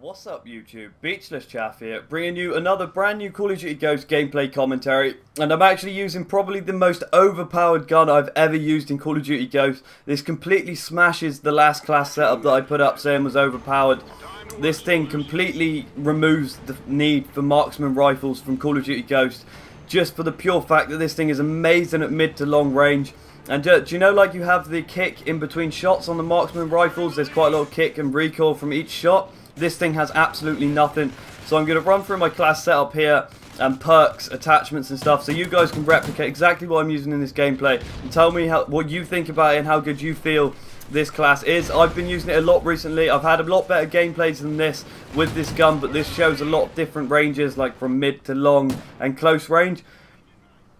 What's up YouTube, Beachless Chaff here, bringing you another brand new Call of Duty Ghost gameplay commentary, and I'm actually using probably the most overpowered gun I've ever used in Call of Duty Ghost. This completely smashes the last class setup that I put up saying was overpowered. This thing completely removes the need for marksman rifles from Call of Duty Ghost, just for the pure fact that this thing is amazing at mid to long range. And do you know, like, you have the kick in between shots on the marksman rifles, there's quite a lot of kick and recoil from each shot. This thing has absolutely nothing. So I'm going to run through my class setup here and perks, attachments and stuff, so you guys can replicate exactly what I'm using in this gameplay and tell me what you think about it and how good you feel this class is. I've been using it a lot recently. I've had a lot better gameplays than this with this gun, but this shows a lot of different ranges, like from mid to long and close range.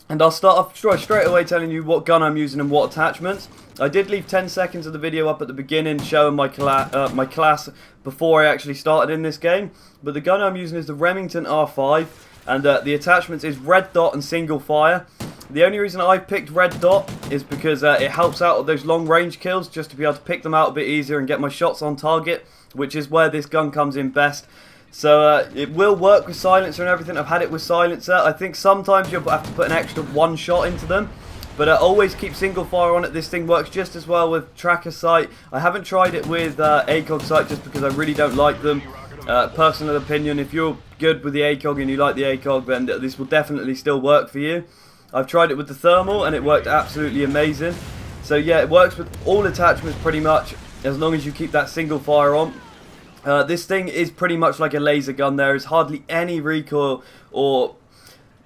And I'll start off straight away telling you what gun I'm using and what attachments. I did leave 10 seconds of the video up at the beginning showing my class before I actually started in this game. But the gun I'm using is the Remington R5, and the attachments is red dot and single fire. The only reason I picked red dot is because it helps out with those long range kills, just to be able to pick them out a bit easier and get my shots on target, which is where this gun comes in best. So it will work with silencer and everything. I've had it with silencer. I think sometimes you'll have to put an extra one shot into them, but always keep single fire on it. This thing works just as well with tracker sight. I haven't tried it with ACOG sight just because I really don't like them. Personal opinion, if you're good with the ACOG and you like the ACOG, then this will definitely still work for you. I've tried it with the thermal and it worked absolutely amazing. So yeah, it works with all attachments pretty much, as long as you keep that single fire on. This thing is pretty much like a laser gun. There is hardly any recoil or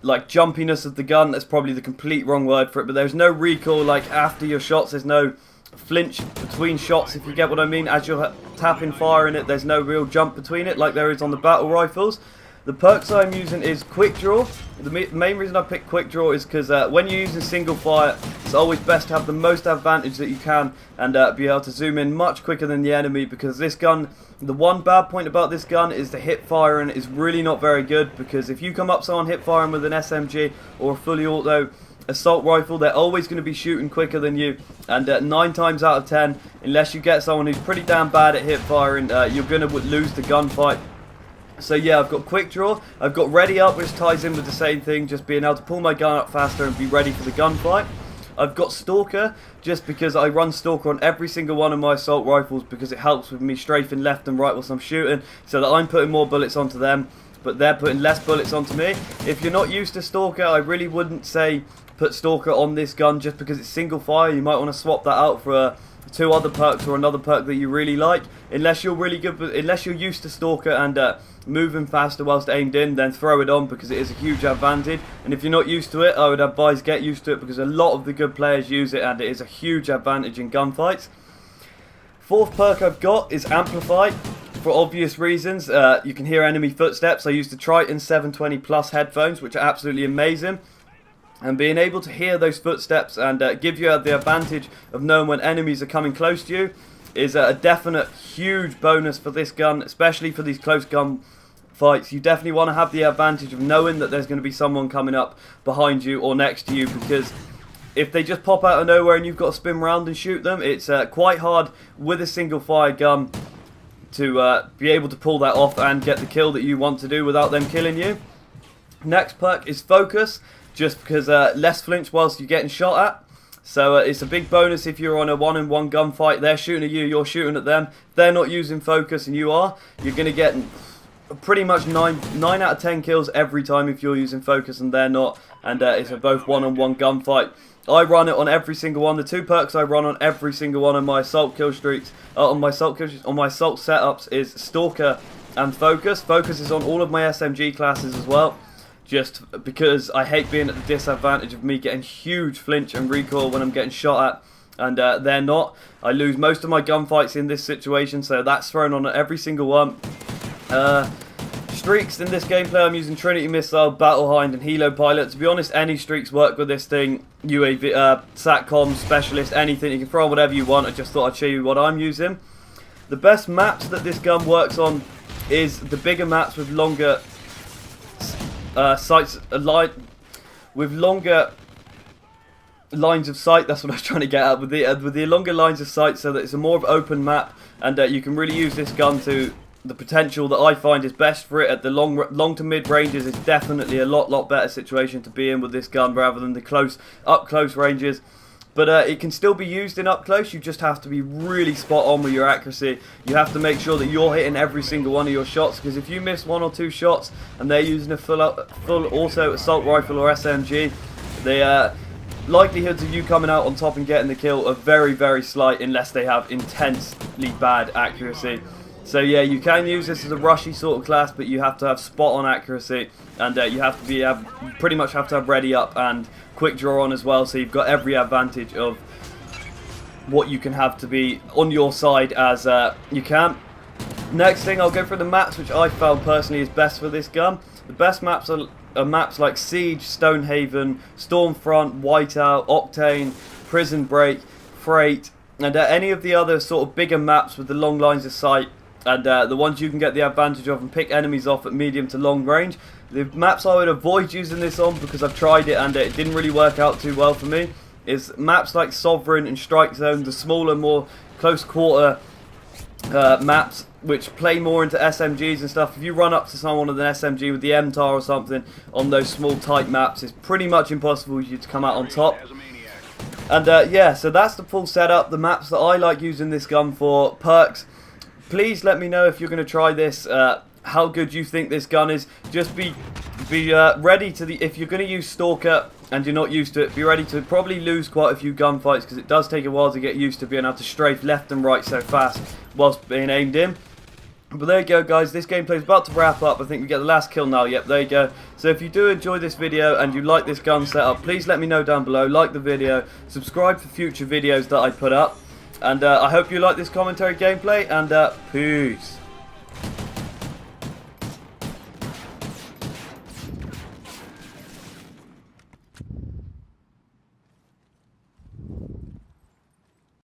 like jumpiness of the gun. That's probably the complete wrong word for it, but there's no recoil like after your shots. There's no flinch between shots, if you get what I mean. As you're tapping fire in it, there's no real jump between it like there is on the battle rifles. The perks I'm using is quick draw. The main reason I picked quick draw is because when you're using single fire, it's always best to have the most advantage that you can and be able to zoom in much quicker than the enemy, because this gun, the one bad point about this gun is the hip firing is really not very good, because if you come up someone hip firing with an SMG or a fully auto assault rifle, they're always going to be shooting quicker than you, and 9 times out of 10, unless you get someone who's pretty damn bad at hip firing, you're going to lose the gunfight. So yeah, I've got quick draw, I've got ready up, which ties in with the same thing, just being able to pull my gun up faster and be ready for the gunfight. I've got stalker, just because I run stalker on every single one of my assault rifles, because it helps with me strafing left and right whilst I'm shooting, so that I'm putting more bullets onto them, but they're putting less bullets onto me. If you're not used to stalker, I really wouldn't say put stalker on this gun just because it's single fire. You might want to swap that out for 2 other perks or another perk that you really like. Unless you're really good, unless you're used to stalker and moving faster whilst aimed in, then throw it on because it is a huge advantage. And if you're not used to it, I would advise get used to it, because a lot of the good players use it and it is a huge advantage in gunfights. 4th perk I've got is amplify. For obvious reasons, you can hear enemy footsteps. I use the Triton 720 Plus headphones, which are absolutely amazing. And being able to hear those footsteps and give you the advantage of knowing when enemies are coming close to you is a definite huge bonus for this gun, especially for these close gun fights. You definitely want to have the advantage of knowing that there's going to be someone coming up behind you or next to you, because if they just pop out of nowhere and you've got to spin around and shoot them, it's quite hard with a single fire gun to be able to pull that off and get the kill that you want to do without them killing you. Next perk is focus, just because less flinch whilst you're getting shot at. So it's a big bonus if you're on a one-on-one gunfight. They're shooting at you, you're shooting at them. If they're not using focus and you are, you're going to get pretty much 9 out of 10 kills every time if you're using focus and they're not. And it's a both one-on-one gunfight. I run it on every single one. The 2 perks I run on every single one of my assault kill streaks, on my assault setups, is stalker and focus. Focus is on all of my SMG classes as well, just because I hate being at the disadvantage of me getting huge flinch and recoil when I'm getting shot at, and they're not. I lose most of my gunfights in this situation, so that's thrown on every single one. Streaks in this gameplay, I'm using Trinity Missile, Battle Hind and Helo Pilot. To be honest, any streaks work with this thing. UAV, SATCOM, Specialist, anything. You can throw on whatever you want. I just thought I'd show you what I'm using. The best maps that this gun works on is the bigger maps with longer sights, with longer lines of sight. That's what I was trying to get at, with the longer lines of sight, so that it's a more of open map, and you can really use this gun to the potential that I find is best for it at the long to mid ranges is definitely a lot better situation to be in with this gun rather than the up close ranges. But it can still be used in up close. You just have to be really spot on with your accuracy. You have to make sure that you're hitting every single one of your shots, because if you miss 1 or 2 shots and they're using a full auto assault rifle or SMG, the likelihoods of you coming out on top and getting the kill are very slight unless they have intensely bad accuracy. So yeah, you can use this as a rushy sort of class, but you have to have spot on accuracy, and you have to you pretty much have to have ready up and quick draw on as well, so you've got every advantage of what you can have to be on your side as you can. Next thing, I'll go through the maps which I found personally is best for this gun. The best maps are maps like Siege, Stonehaven, Stormfront, Whiteout, Octane, Prison Break, Freight, and any of the other sort of bigger maps with the long lines of sight, and the ones you can get the advantage of and pick enemies off at medium to long range. The maps I would avoid using this on, because I've tried it and it didn't really work out too well for me, is maps like Sovereign and Strike Zone, the smaller, more close quarter maps, which play more into SMGs and stuff. If you run up to someone with an SMG with the MTAR or something on those small tight maps, it's pretty much impossible for you to come out on top. And yeah, so that's the full setup, the maps that I like using this gun for. Perks, please let me know if you're going to try this, how good you think this gun is. Just be ready to if you're going to use Stalker and you're not used to it, be ready to probably lose quite a few gunfights, because it does take a while to get used to being able to strafe left and right so fast whilst being aimed in. But there you go, guys, this gameplay is about to wrap up. I think we get the last kill now. Yep, there you go. So if you do enjoy this video and you like this gun setup, please let me know down below. Like the video, subscribe for future videos that I put up, and I hope you like this commentary gameplay, and peace.